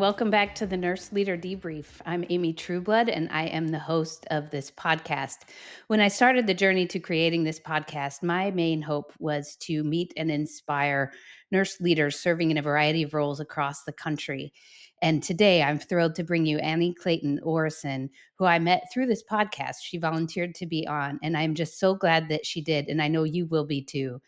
Welcome back to the Nurse Leader Debrief. I'm Amy Trueblood, and I am the host of this podcast. When I started the journey to creating this podcast, my main hope was to meet and inspire nurse leaders serving in a variety of roles across the country. And today I'm thrilled to bring you Annie Clayton Orrison, who I met through this podcast. She volunteered to be on, and I'm just so glad that she did, and I know you will be too.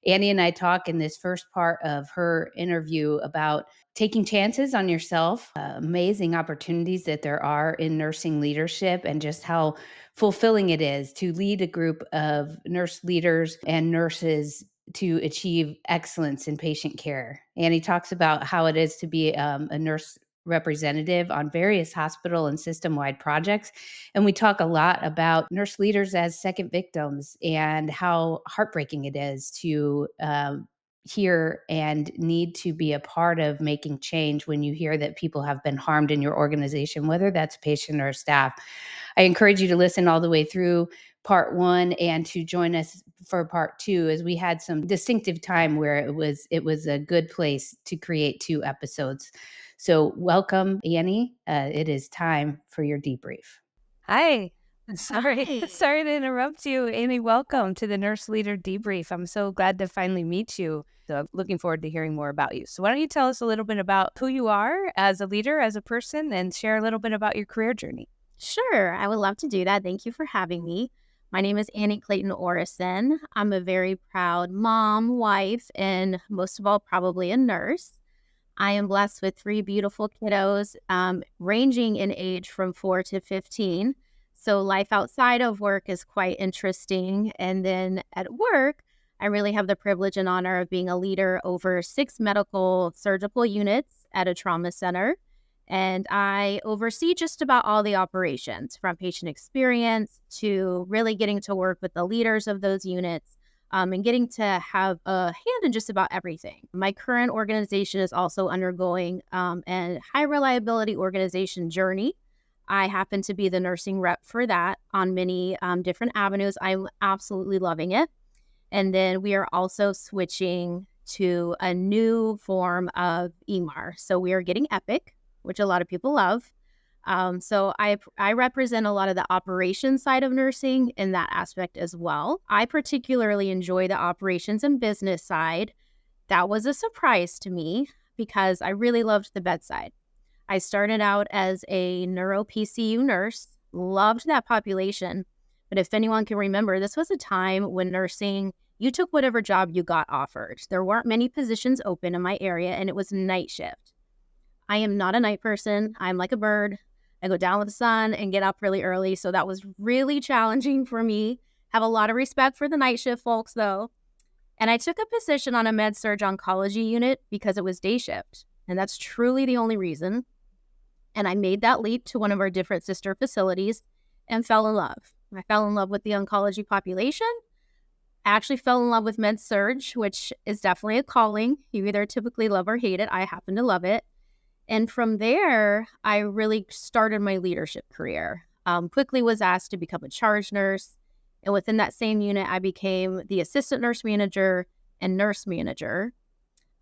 Annie and I talk in this first part of her interview about taking chances on yourself, amazing opportunities that there are in nursing leadership, and just how fulfilling it is to lead a group of nurse leaders and nurses to achieve excellence in patient care. Annie talks about how it is to be a nurse representative on various hospital and system-wide projects. And we talk a lot about nurse leaders as second victims and how heartbreaking it is to hear and need to be a part of making change when you hear that people have been harmed in your organization, whether that's a patient or a staff. I encourage you to listen all the way through part one and to join us for part two, as we had some distinctive time where it was a good place to create two episodes. So welcome, Annie. It is time for your debrief. Hi. Sorry. Hi. Sorry to interrupt you. Amy, welcome to the Nurse Leader Debrief. I'm so glad to finally meet you. So I'm looking forward to hearing more about you. So why don't you tell us a little bit about who you are as a leader, as a person, and share a little bit about your career journey. Sure, I would love to do that. Thank you for having me. My name is Annie Clayton Orrison. I'm a very proud mom, wife, and most of all, probably a nurse. I am blessed with three beautiful kiddos, ranging in age from 4 to 15. So life outside of work is quite interesting. And then at work, I really have the privilege and honor of being a leader over 6 medical surgical units at a trauma center. And I oversee just about all the operations, from patient experience to really getting to work with the leaders of those units, and getting to have a hand in just about everything. My current organization is also undergoing a high reliability organization journey. I happen to be the nursing rep for that on many different avenues. I'm absolutely loving it. And then we are also switching to a new form of EMAR. So we are getting Epic, which a lot of people love. So I represent a lot of the operations side of nursing in that aspect as well. I particularly enjoy the operations and business side. That was a surprise to me because I really loved the bedside. I started out as a neuro PCU nurse, loved that population. But if anyone can remember, this was a time when nursing, you took whatever job you got offered. There weren't many positions open in my area, and it was night shift. I am not a night person. I'm like a bird. I go down with the sun and get up really early. So that was really challenging for me. Have a lot of respect for the night shift folks, though. And I took a position on a med-surg oncology unit because it was day shift. And that's truly the only reason. And I made that leap to one of our different sister facilities and fell in love. I fell in love with the oncology population. I actually fell in love with med-surg, which is definitely a calling. You either typically love or hate it. I happen to love it. And from there, I really started my leadership career. Quickly was asked to become a charge nurse. And within that same unit, I became the assistant nurse manager and nurse manager.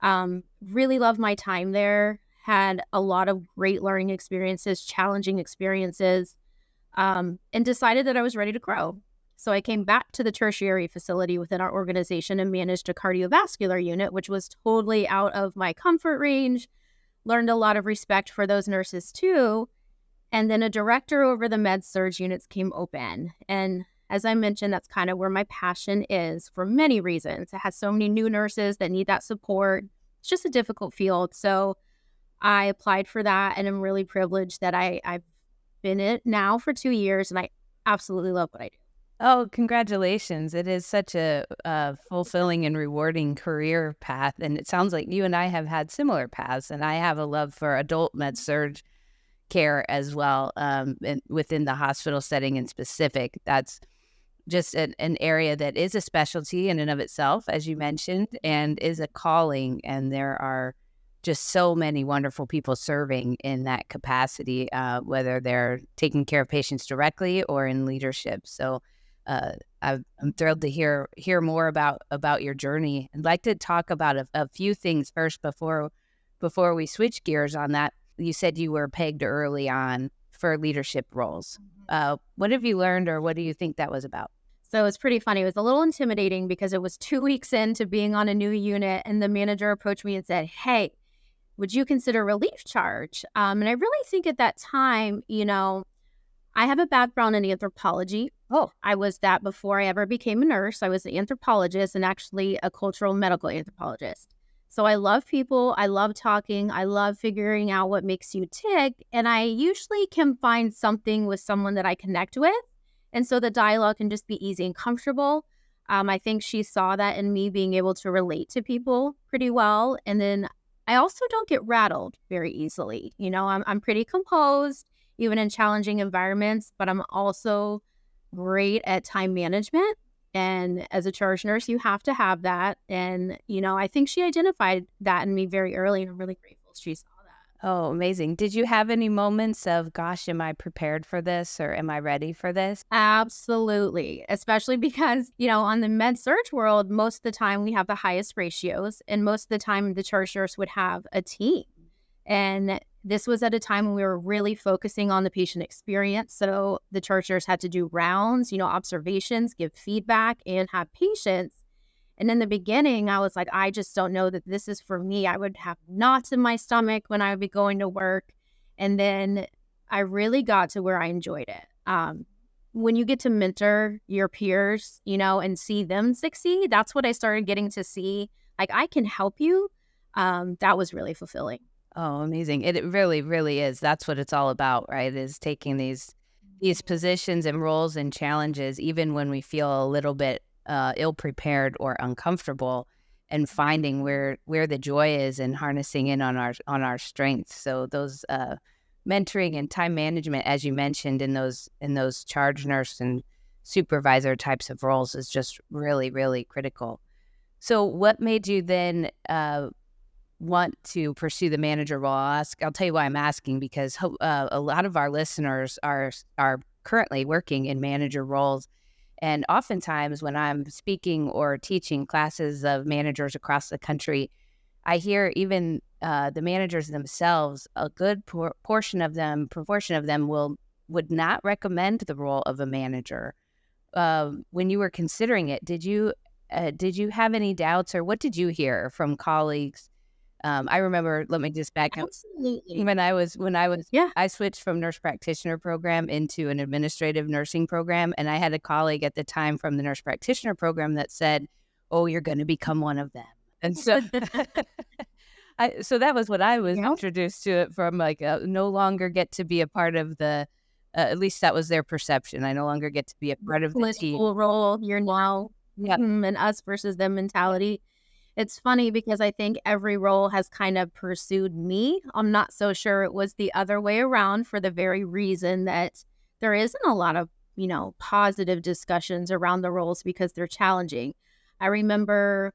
Really loved my time there. Had a lot of great learning experiences, challenging experiences, and decided that I was ready to grow. So I came back to the tertiary facility within our organization and managed a cardiovascular unit, which was totally out of my comfort range. Learned a lot of respect for those nurses too. And then a director over the med-surg units came open. And as I mentioned, that's kind of where my passion is for many reasons. It has so many new nurses that need that support. It's just a difficult field. So I applied for that, and I'm really privileged that I've been in it now for 2 years, and I absolutely love what I do. Oh, congratulations. It is such a fulfilling and rewarding career path. And it sounds like you and I have had similar paths. And I have a love for adult med-surg care as well, and within the hospital setting in specific. That's just an area that is a specialty in and of itself, as you mentioned, and is a calling. And there are just so many wonderful people serving in that capacity, whether they're taking care of patients directly or in leadership. So I'm thrilled to hear more about your journey. I'd like to talk about a few things first before we switch gears on that. You said you were pegged early on for leadership roles. What have you learned, or what do you think that was about? So it's pretty funny. It was a little intimidating because it was 2 weeks into being on a new unit, and the manager approached me and said, "Hey, would you consider relief charge?" And I really think at that time, I have a background in anthropology. Oh, I was that before I ever became a nurse. I was an anthropologist and actually a cultural medical anthropologist. So I love people. I love talking. I love figuring out what makes you tick. And I usually can find something with someone that I connect with. And so the dialogue can just be easy and comfortable. I think she saw that in me being able to relate to people pretty well. And then I also don't get rattled very easily. I'm pretty composed, even in challenging environments, but I'm also great at time management. And as a charge nurse, you have to have that. And, I think she identified that in me very early, and I'm really grateful she saw that. oh, amazing. Did you have any moments of, gosh, am I prepared for this, or am I ready for this? Absolutely. Especially because, on the med surge world, most of the time we have the highest ratios, and most of the time the charge nurse would have a team. And this was at a time when we were really focusing on the patient experience. So the charge nurse had to do rounds, observations, give feedback, and have patience. And in the beginning, I was like, I just don't know that this is for me. I would have knots in my stomach when I would be going to work. And then I really got to where I enjoyed it. When you get to mentor your peers, and see them succeed, that's what I started getting to see. Like, I can help you. That was really fulfilling. Oh, amazing. It really, really is. That's what it's all about, right? Is taking these positions and roles and challenges, even when we feel a little bit ill prepared or uncomfortable, and finding where the joy is and harnessing in on our strengths. So those mentoring and time management, as you mentioned, in those charge nurse and supervisor types of roles, is just really, really critical. So what made you then want to pursue the manager role? I'll tell you why I'm asking, because a lot of our listeners are currently working in manager roles. And oftentimes when I'm speaking or teaching classes of managers across the country, I hear even the managers themselves, a good proportion of them would not recommend the role of a manager. When you were considering it, did you have any doubts, or what did you hear from colleagues? I remember, let me just back up. Absolutely. When I was, Yeah. I switched from nurse practitioner program into an administrative nursing program. And I had a colleague at the time from the nurse practitioner program that said, "Oh, you're going to become one of them." And so, so that was what I was introduced to it from, like, no longer get to be a part of the, at least that was their perception. I no longer get to be a part of the team. Political role, you're now an us versus them mentality. It's funny because I think every role has kind of pursued me. I'm not so sure it was the other way around, for the very reason that there isn't a lot of, positive discussions around the roles because they're challenging. I remember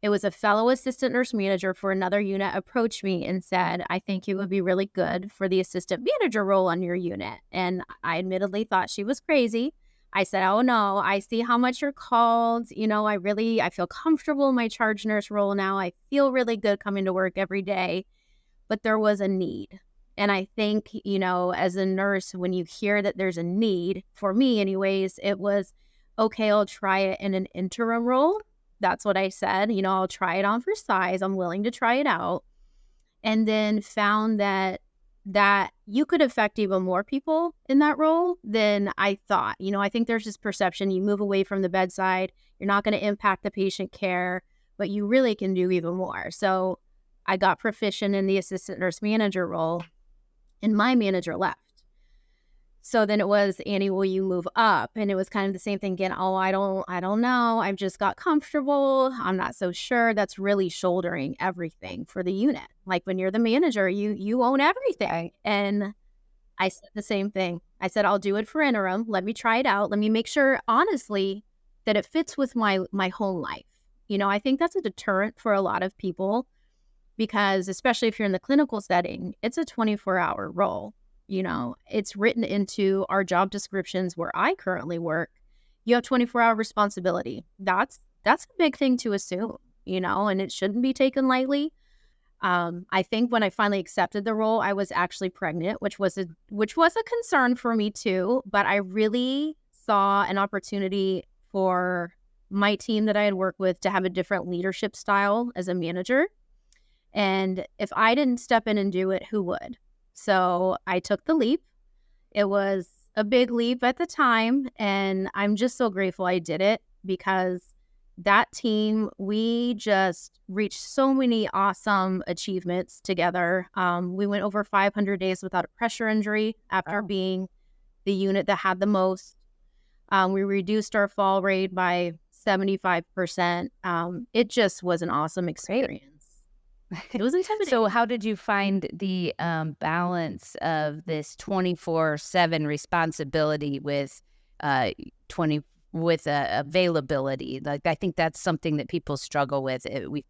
it was a fellow assistant nurse manager for another unit approached me and said, "I think you would be really good for the assistant manager role on your unit." And I admittedly thought she was crazy. I said, "Oh no, I see how much you're called. I feel comfortable in my charge nurse role now. I feel really good coming to work every day." But there was a need. And I think, as a nurse, when you hear that there's a need, for me anyways, it was, okay, I'll try it in an interim role. That's what I said. I'll try it on for size. I'm willing to try it out. And then found that you could affect even more people in that role than I thought. I think there's this perception you move away from the bedside, you're not going to impact the patient care, but you really can do even more. So I got proficient in the assistant nurse manager role, and my manager left. So then it was, "Annie, will you move up?" And it was kind of the same thing again. "Oh, I don't know. I've just got comfortable. I'm not so sure." That's really shouldering everything for the unit. Like, when you're the manager, you own everything. And I said the same thing. I said, "I'll do it for interim. Let me try it out. Let me make sure, honestly, that it fits with my home life." I think that's a deterrent for a lot of people, because especially if you're in the clinical setting, it's a 24-hour role. It's written into our job descriptions where I currently work. You have 24-hour responsibility. That's a big thing to assume, and it shouldn't be taken lightly. I think when I finally accepted the role, I was actually pregnant, which was a concern for me too. But I really saw an opportunity for my team that I had worked with to have a different leadership style as a manager. And if I didn't step in and do it, who would? So I took the leap. It was a big leap at the time, and I'm just so grateful I did it because that team, we just reached so many awesome achievements together. We went over 500 days without a pressure injury after being the unit that had the most. We reduced our fall rate by 75%. It just was an awesome experience. It was intimidating. So how did you find the balance of this 24/7 responsibility with 20 with availability? Like, I think that's something that people struggle with. We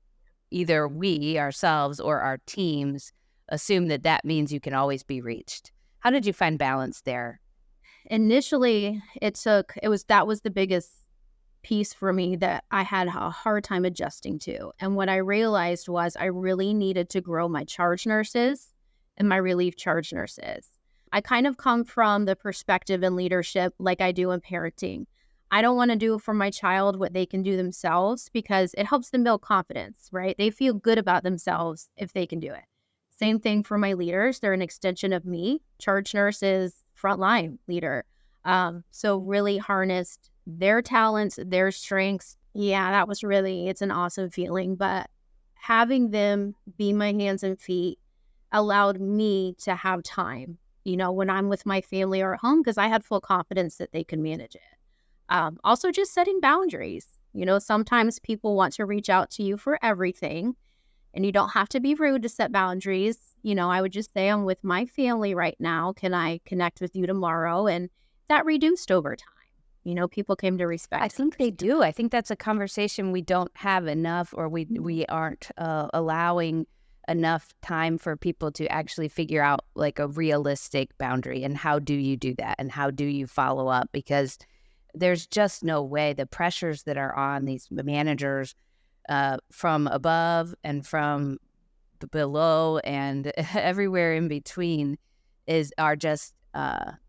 ourselves or our teams assume that that means you can always be reached. How did you find balance there? Initially, that was the biggest piece for me that I had a hard time adjusting to. And what I realized was I really needed to grow my charge nurses and my relief charge nurses. I kind of come from the perspective in leadership like I do in parenting. I don't want to do for my child what they can do themselves because it helps them build confidence, right? They feel good about themselves if they can do it. Same thing for my leaders. They're an extension of me. Charge nurse is frontline leader. So really harnessed their talents, their strengths. Yeah, it's an awesome feeling. But having them be my hands and feet allowed me to have time, when I'm with my family or at home, because I had full confidence that they could manage it. Also, just setting boundaries. Sometimes people want to reach out to you for everything, and you don't have to be rude to set boundaries. I would just say, I'm with my family right now. Can I connect with you tomorrow? And that reduced over time. People came to respect. I think they do. I think that's a conversation we don't have enough, or we aren't allowing enough time for people to actually figure out like a realistic boundary. And how do you do that? And how do you follow up? Because there's just no way. The pressures that are on these managers from above and from below and everywhere in between are just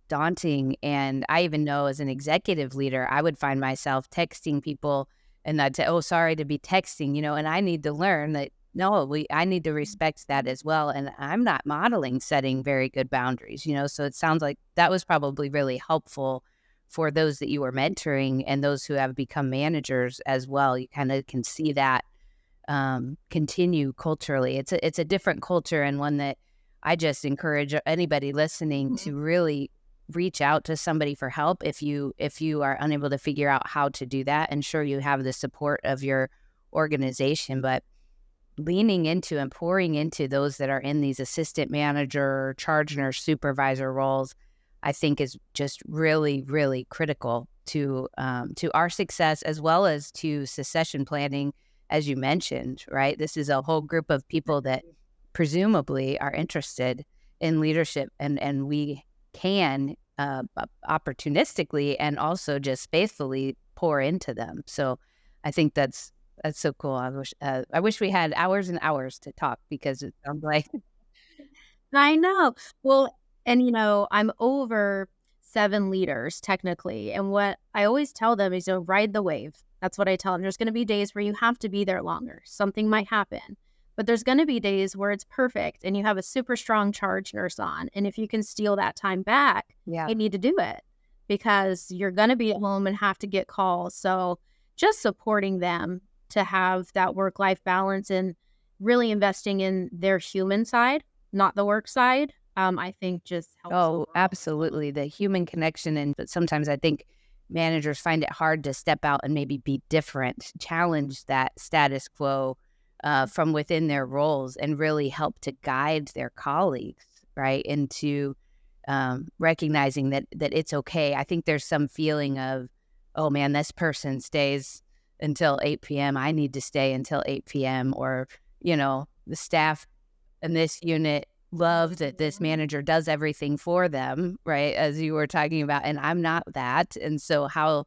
daunting. And I even know as an executive leader, I would find myself texting people and I'd say, oh, sorry to be texting, and I need to learn that, no, I need to respect that as well. And I'm not modeling setting very good boundaries, so it sounds like that was probably really helpful for those that you were mentoring and those who have become managers as well. You kind of can see that continue culturally. It's a different culture, and one that I just encourage anybody listening to really reach out to somebody for help if you are unable to figure out how to do that. And sure, you have the support of your organization, but leaning into and pouring into those that are in these assistant manager, charge nurse, supervisor roles, I think is just really, really critical to our success, as well as to succession planning, as you mentioned, right? This is a whole group of people that presumably are interested in leadership, and we can opportunistically and also just faithfully pour into them. So I think that's so cool. I wish we had hours and hours to talk, because it sounds like I know. Well, and I'm over 7 leaders technically. And what I always tell them is, ride the wave. That's what I tell them. There's going to be days where you have to be there longer. Something might happen. But there's going to be days where it's perfect and you have a super strong charge nurse on. And if you can steal that time back, you need to do it, because you're going to be at home and have to get calls. So just supporting them to have that work-life balance and really investing in their human side, not the work side, I think just helps. Oh, absolutely. The human connection. But sometimes I think managers find it hard to step out and maybe be different, challenge that status quo from within their roles, and really help to guide their colleagues, right, into recognizing that it's okay. I think there's some feeling of, oh man, this person stays until 8 p.m. I need to stay until 8 p.m. Or, the staff in this unit love that this manager does everything for them, right, as you were talking about, and I'm not that. And so how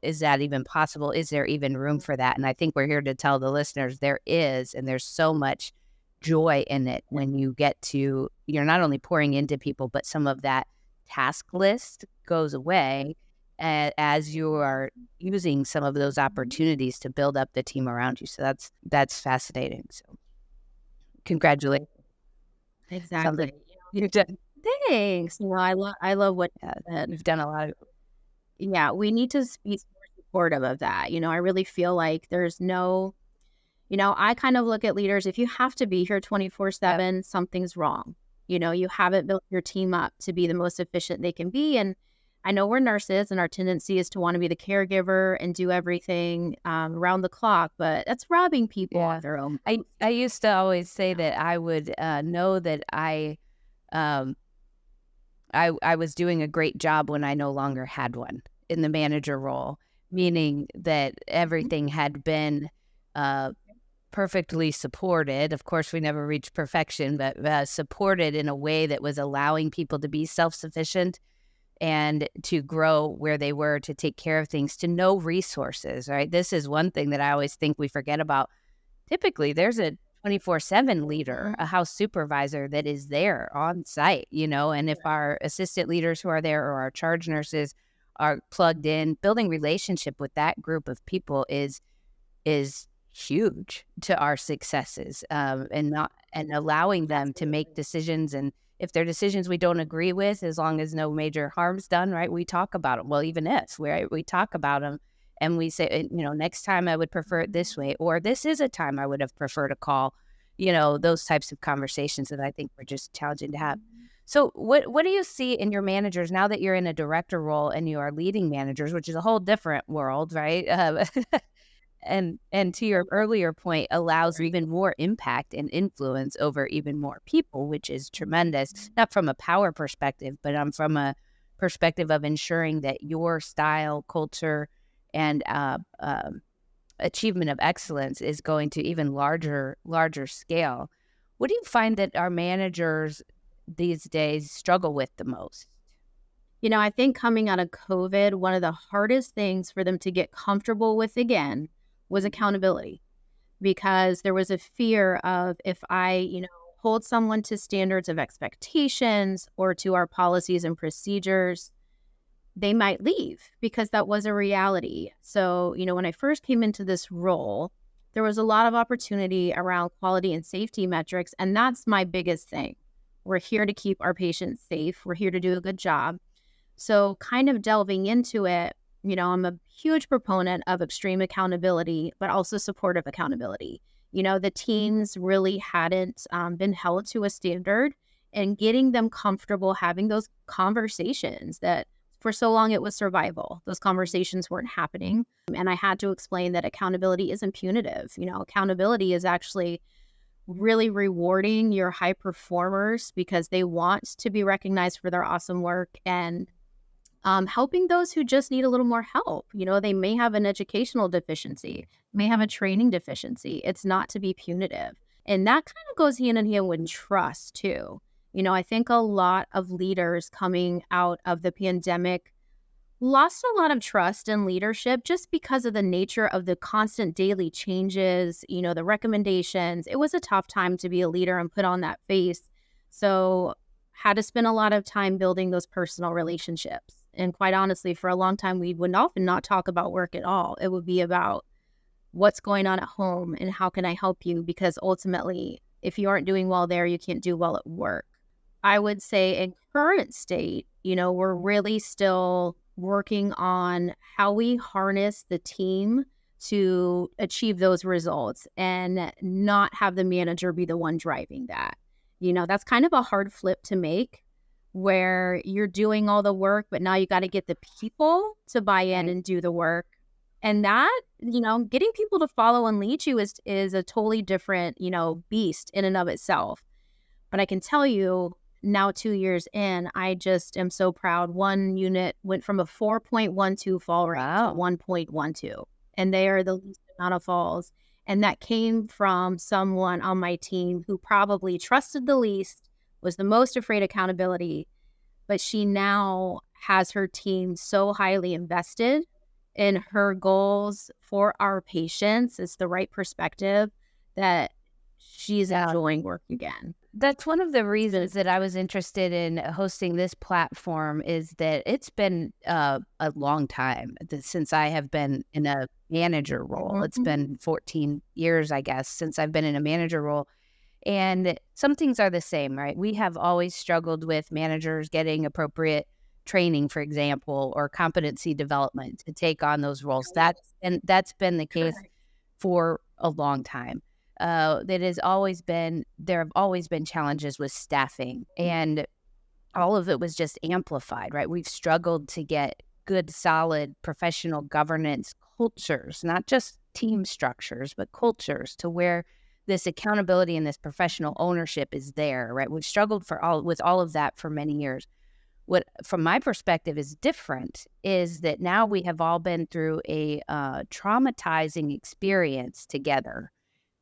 is that even possible? Is there even room for that? And I think we're here to tell the listeners there is, and there's so much joy in it when you get to, you're not only pouring into people, but some of that task list goes away as you are using some of those opportunities to build up the team around you. So that's fascinating. So congratulations. Sounds like Exactly. you've done, Thanks. I love what you said. you've done a lot of, Yeah, we need to be more supportive of that. I really feel like there's no, I kind of look at leaders, if you have to be here 24/7, something's wrong. You haven't built your team up to be the most efficient they can be. And I know we're nurses and our tendency is to want to be the caregiver and do everything around the clock, but that's robbing people yeah. of their own. I used to always say that I would know that um, I was doing a great job when I no longer had one in the manager role, meaning that everything had been perfectly supported. Of course, we never reached perfection, but supported in a way that was allowing people to be self-sufficient and to grow where they were, to take care of things, to know resources, right? This is one thing that I always think we forget about. Typically, there's a 24/7 leader, a house supervisor that is there on site, and if our assistant leaders who are there or our charge nurses are plugged in, building relationship with that group of people is huge to our successes, and allowing them to make decisions. And if they're decisions we don't agree with, as long as no major harm's done, right, we talk about them. Well, even if we talk about them and we say, next time I would prefer it this way, or this is a time I would have preferred a call, those types of conversations that I think were just challenging to have. So what do you see in your managers now that you're in a director role and you are leading managers, which is a whole different world, right? And to your earlier point, allows even more impact and influence over even more people, which is tremendous, not from a power perspective, but from a perspective of ensuring that your style, culture, and achievement of excellence is going to even larger scale. What do you find that our managers these days struggle with the most? I think coming out of COVID, one of the hardest things for them to get comfortable with again was accountability, because there was a fear of, if I, hold someone to standards of expectations or to our policies and procedures, they might leave, because that was a reality. So, when I first came into this role, there was a lot of opportunity around quality and safety metrics. And that's my biggest thing. We're here to keep our patients safe. We're here to do a good job. So kind of delving into it, I'm a huge proponent of extreme accountability, but also supportive accountability. The teams really hadn't been held to a standard, and getting them comfortable having those conversations that for so long it was survival. Those conversations weren't happening. And I had to explain that accountability isn't punitive. Accountability is actually really rewarding your high performers because they want to be recognized for their awesome work, and helping those who just need a little more help. They may have an educational deficiency, may have a training deficiency. It's not to be punitive. And that kind of goes hand in hand with trust too. I think a lot of leaders coming out of the pandemic lost a lot of trust in leadership just because of the nature of the constant daily changes, the recommendations. It was a tough time to be a leader and put on that face. So had to spend a lot of time building those personal relationships. And quite honestly, for a long time, we would often not talk about work at all. It would be about what's going on at home and how can I help you? Because ultimately, if you aren't doing well there, you can't do well at work. I would say in current state, we're really still working on how we harness the team to achieve those results and not have the manager be the one driving that. That's kind of a hard flip to make, where you're doing all the work, but now you got to get the people to buy in and do the work. And that, getting people to follow and lead you is a totally different, beast in and of itself. But I can tell you now, 2 years in, I just am so proud. One unit went from a 4.12 fall rate to 1.12, and they are the least amount of falls. And that came from someone on my team who probably trusted the least, was the most afraid of accountability, but she now has her team so highly invested in her goals for our patients. It's the right perspective that she's Yeah. enjoying work again. That's one of the It's been reasons that I was interested in hosting this platform is that it's been a long time since I have been in a manager role. It's Mhm. been 14 years, I guess, since I've been in a manager role. And some things are the same, right? We have always struggled with managers getting appropriate training, for example, or competency development to take on those roles. Yes, That's been the case correct. for a long time. There have always been challenges with staffing, and all of it was just amplified, right? We've struggled to get good, solid professional governance cultures, not just team structures, but cultures to where this accountability and this professional ownership is there, right? We've struggled with all of that for many years. What, from my perspective, is different is that now we have all been through a traumatizing experience together,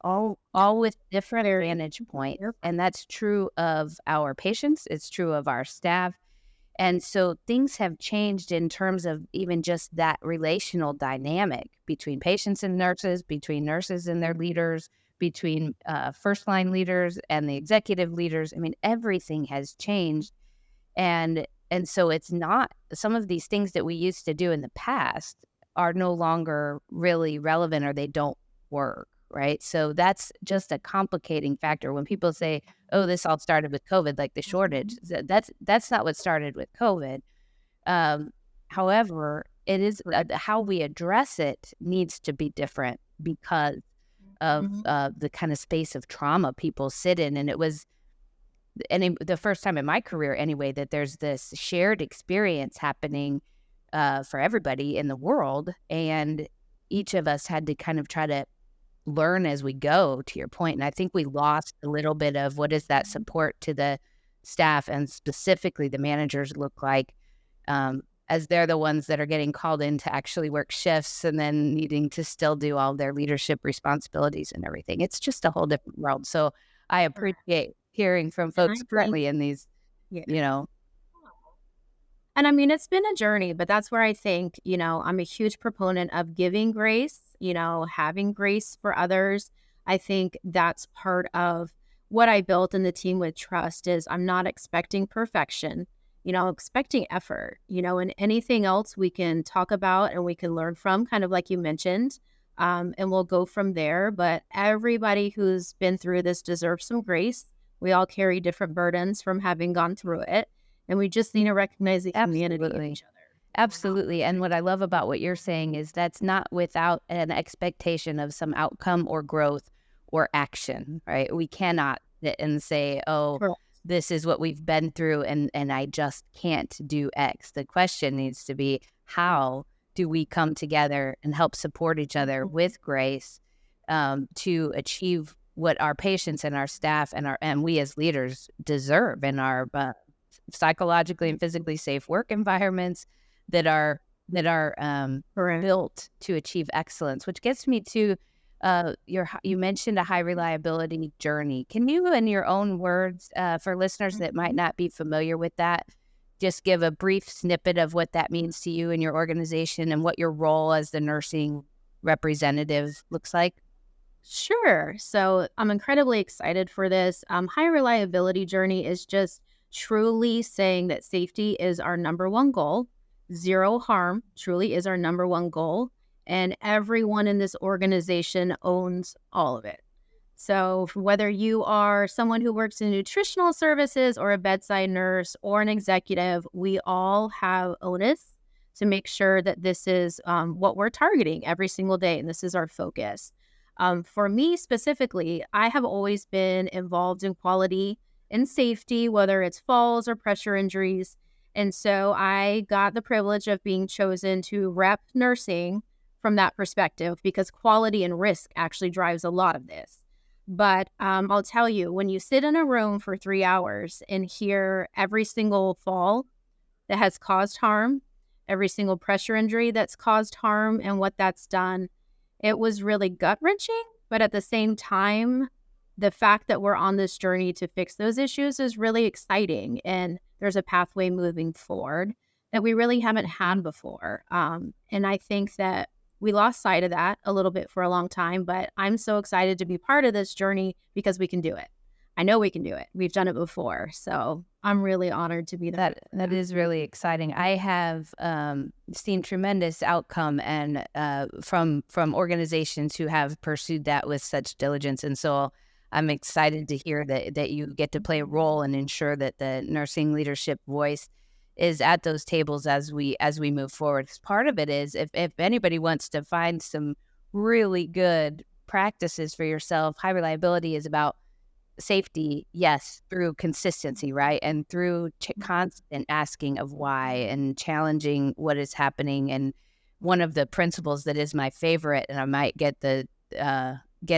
all with different Very vantage points, yep, and that's true of our patients, it's true of our staff, and so things have changed in terms of even just that relational dynamic between patients and nurses, between nurses and their leaders, between first line leaders and the executive leaders. I mean, everything has changed, and so it's not, some of these things that we used to do in the past are no longer really relevant, or they don't work, right? So that's just a complicating factor. When people say, "Oh, this all started with COVID," like the shortage, that's not what started with COVID. Um, However, it is how we address it needs to be different because of mhm, the kind of space of trauma people sit in, and it was the first time in my career anyway that there's this shared experience happening for everybody in the world, and each of us had to kind of try to learn as we go, to your point. And I think we lost a little bit of what does that support to the staff and specifically the managers look like, as they're the ones that are getting called in to actually work shifts and then needing to still do all their leadership responsibilities and everything. It's just a whole different world. So I correct. appreciate hearing from And folks I think currently in these, yeah. you know. And I mean, it's been a journey, but that's where I think, I'm a huge proponent of giving grace, having grace for others. I think that's part of what I built in the team with trust is I'm not expecting perfection, expecting effort, and anything else we can talk about and we can learn from, kind of like you mentioned. And we'll go from there. But everybody who's been through this deserves some grace. We all carry different burdens from having gone through it, and we just need to recognize the humanity of Absolutely. each other. We're not Absolutely, and perfect. what I love about what you're saying is that's not without an expectation of some outcome or growth or action, right? We cannot sit and say, "Oh, Correct. this is what we've been through and I just can't do X." The question needs to be, how do we come together and help support each other Mhm. with grace, to achieve what our patients and our staff and we as leaders deserve in our psychologically and physically safe work environments that are Correct. built to achieve excellence, which gets me to you mentioned a high reliability journey. Can you, in your own words, for listeners that might Mhm. not be familiar with that, just give a brief snippet of what that means to you and your organization and what your role as the nursing representative looks like? Sure. So I'm incredibly excited for this. High reliability journey is just truly saying that safety is our number one goal. Zero harm truly is our number one goal. And everyone in this organization owns all of it. So, whether you are someone who works in nutritional services or a bedside nurse or an executive, we all have onus to make sure that this is what we're targeting every single day. And this is our focus. For me specifically, I have always been involved in quality and safety, whether it's falls or pressure injuries. And so I got the privilege of being chosen to rep nursing from that perspective because quality and risk actually drives a lot of this. But I'll tell you, when you sit in a room for 3 hours and hear every single fall that has caused harm, every single pressure injury that's caused harm, and what that's done, it was really gut wrenching. But at the same time, the fact that we're on this journey to fix those issues is really exciting. And there's a pathway moving forward that we really haven't had before. And I think that we lost sight of that a little bit for a long time, but I'm so excited to be part of this journey because we can do it. I know we can do it. We've done it before. So I'm really honored to be That is really exciting. I have seen tremendous outcome and from organizations who have pursued that with such diligence, and so I'm excited to hear that you get to play a role and ensure that the nursing leadership voice is at those tables as we move forward. 'Cause part of it is if anybody wants to find some really good practices for yourself, high reliability is about safety, yes, through consistency, right? And through constant asking of why and challenging what is happening. And one of the principles that is my favorite, and I might get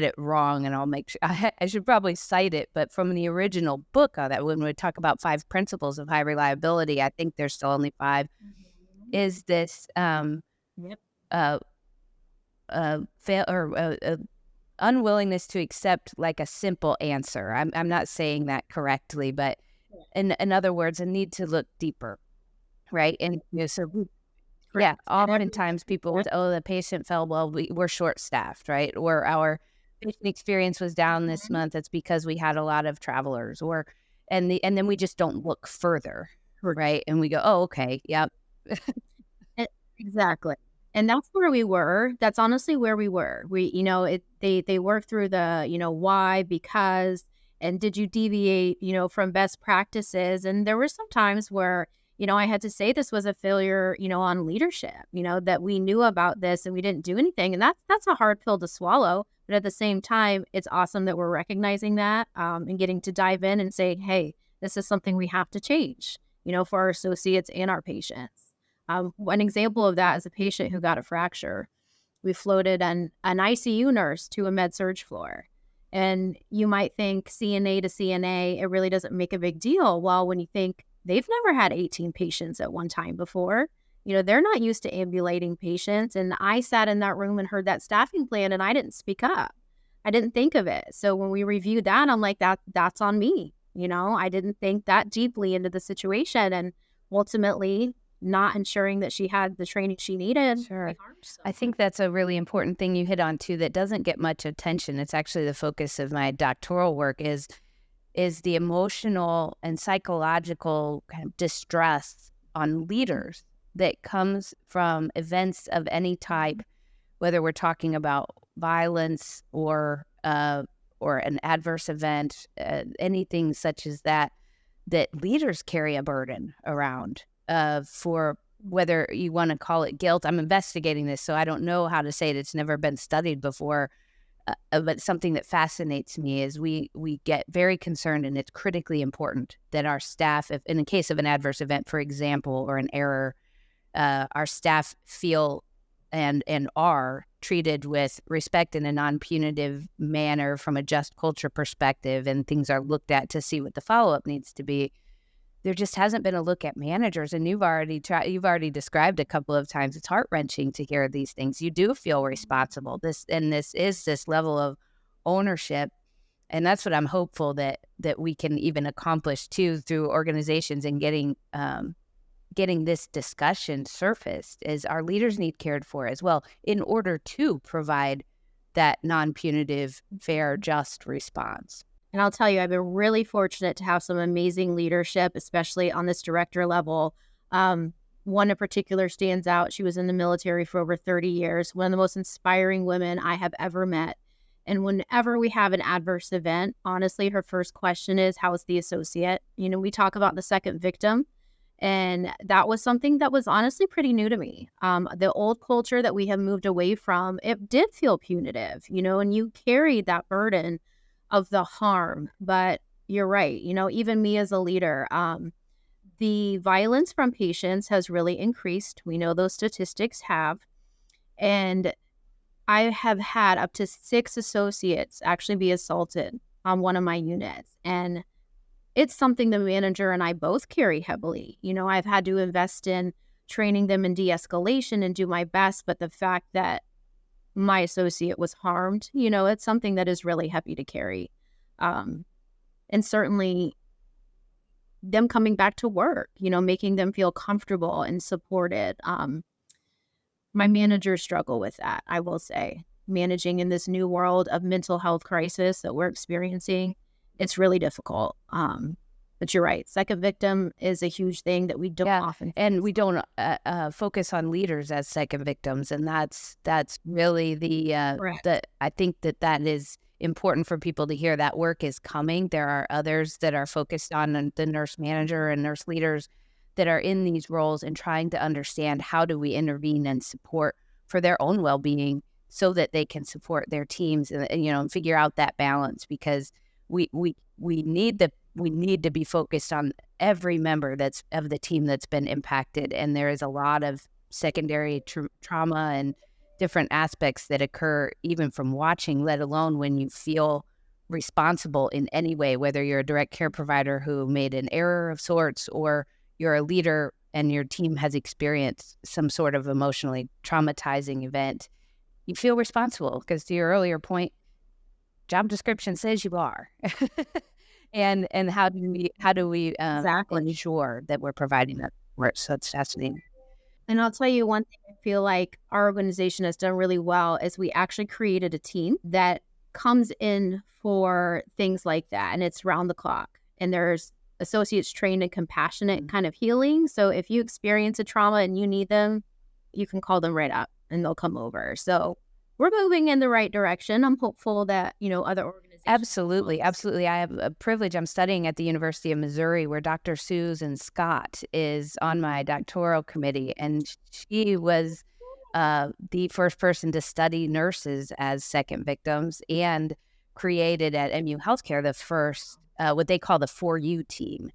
it wrong, and I'll make sure I should probably cite it, but from the original book that when we talk about 5 principles of high reliability, I think there's still only 5, is this Yep. uh, fail or unwillingness to accept like a simple answer. I'm not saying that correctly, but in other words, a need to look deeper, right? And yeah, Correct. oftentimes people would, oh, the patient fell well, we're short staffed, right? Or our patient experience was down this month. It's because we had a lot of travelers, and then we just don't look further, right? And we go, oh, okay, yep. Exactly. And that's where we were. That's honestly where we were. They work through the, why, because, and did you deviate, from best practices? And there were some times where, I had to say this was a failure, on leadership, that we knew about this and we didn't do anything. And that's a hard pill to swallow. But at the same time, it's awesome that we're recognizing that and getting to dive in and say, hey, this is something we have to change, for our associates and our patients. One example of that is a patient who got a fracture. We floated an ICU nurse to a med-surg floor. And you might think CNA to CNA, it really doesn't make a big deal. Well, when you think they've never had 18 patients at one time before, they're not used to ambulating patients. And I sat in that room and heard that staffing plan and I didn't speak up. I didn't think of it. So when we reviewed that, I'm like, that's on me. I didn't think that deeply into the situation. And ultimately, not ensuring that she had the training she needed. Sure. I think that's a really important thing you hit on too that doesn't get much attention. It's actually the focus of my doctoral work is the emotional and psychological kind of distress on leaders that comes from events of any type, whether we're talking about violence or an adverse event, anything such as that leaders carry a burden around. For whether you want to call it guilt. I'm investigating this, so I don't know how to say it. It's never been studied before. But something that fascinates me is we get very concerned, and it's critically important that our staff, if in the case of an adverse event, for example, or an error, our staff feel and are treated with respect in a non-punitive manner from a just culture perspective, and things are looked at to see what the follow-up needs to be. There just hasn't been a look at managers, and you've already described a couple of times. It's heart-wrenching to hear these things. You do feel responsible. This is this level of ownership, and that's what I'm hopeful that we can even accomplish too through organizations and getting this discussion surfaced. Is our leaders need cared for as well in order to provide that non-punitive, fair, just response. And I'll tell you, I've been really fortunate to have some amazing leadership, especially on this director level. One in particular stands out. She was in the military for over 30 years, one of the most inspiring women I have ever met. And whenever we have an adverse event, honestly, her first question is, how is the associate? We talk about the second victim. And that was something that was honestly pretty new to me. The old culture that we have moved away from, it did feel punitive, and you carried that burden of the harm. But you're right, even me as a leader, the violence from patients has really increased. We know those statistics have. And I have had up to 6 associates actually be assaulted on one of my units. And it's something the manager and I both carry heavily. I've had to invest in training them in de-escalation and do my best. But the fact that my associate was harmed, it's something that is really heavy to carry. And certainly them coming back to work, making them feel comfortable and supported. My managers struggle with that, I will say. Managing in this new world of mental health crisis that we're experiencing, it's really difficult. But you're right. Second victim is a huge thing that we don't Yeah, often and focus we on. don't focus on leaders as second victims, and that's really Correct. the I think that is important for people to hear. That work is coming. There are others that are focused on the nurse manager and nurse leaders that are in these roles and trying to understand how do we intervene and support for their own well-being so that they can support their teams and figure out that balance because we need to be focused on every member that's of the team that's been impacted, and there is a lot of secondary trauma and different aspects that occur even from watching, let alone when you feel responsible in any way, whether you're a direct care provider who made an error of sorts or you're a leader and your team has experienced some sort of emotionally traumatizing event. You feel responsible because, to your earlier point, job description says you are. And how do we Exactly. ensure that we're providing that support? So it's fascinating. And I'll tell you one thing I feel like our organization has done really well is we actually created a team that comes in for things like that. And it's round the clock. And there's associates trained in compassionate kind of healing. So if you experience a trauma and you need them, you can call them right up and they'll come over. So we're moving in the right direction. I'm hopeful that, other organizations will Absolutely, follow suit. absolutely. I have a privilege. I'm studying at the University of Missouri, where Dr. Susan Scott is on my doctoral committee, and she was the first person to study nurses as second victims, and created at MU Healthcare the first what they call the 4U team,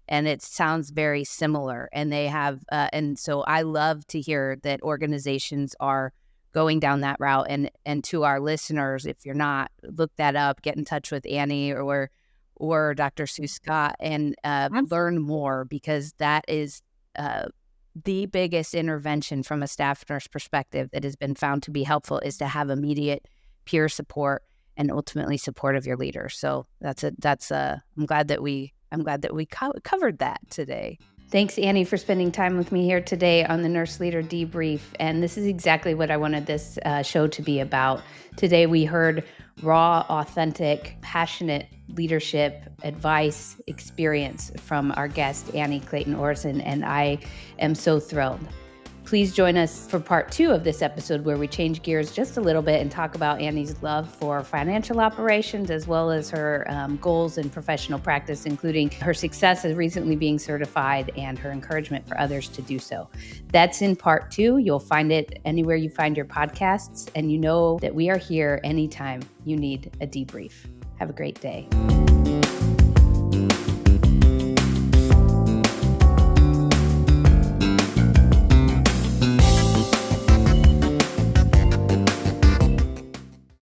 and it sounds very similar. And they have, and so I love to hear that organizations are going down that route. And to our listeners, if you're not, look that up, get in touch with Annie or Dr. Sue Scott and learn Absolutely. more, because that is the biggest intervention from a staff nurse perspective that has been found to be helpful, is to have immediate peer support and ultimately support of your leader. So I'm glad that we covered that today. Thanks, Annie, for spending time with me here today on the Nurse Leader Debrief. And this is exactly what I wanted this show to be about. Today, we heard raw, authentic, passionate leadership, advice, experience from our guest, Annie Clayton Orrison, and I am so thrilled. Please join us for part 2 of this episode, where we change gears just a little bit and talk about Annie's love for financial operations, as well as her goals in professional practice, including her success as recently being certified and her encouragement for others to do so. That's in part 2. You'll find it anywhere you find your podcasts, and you know that we are here anytime you need a debrief. Have a great day.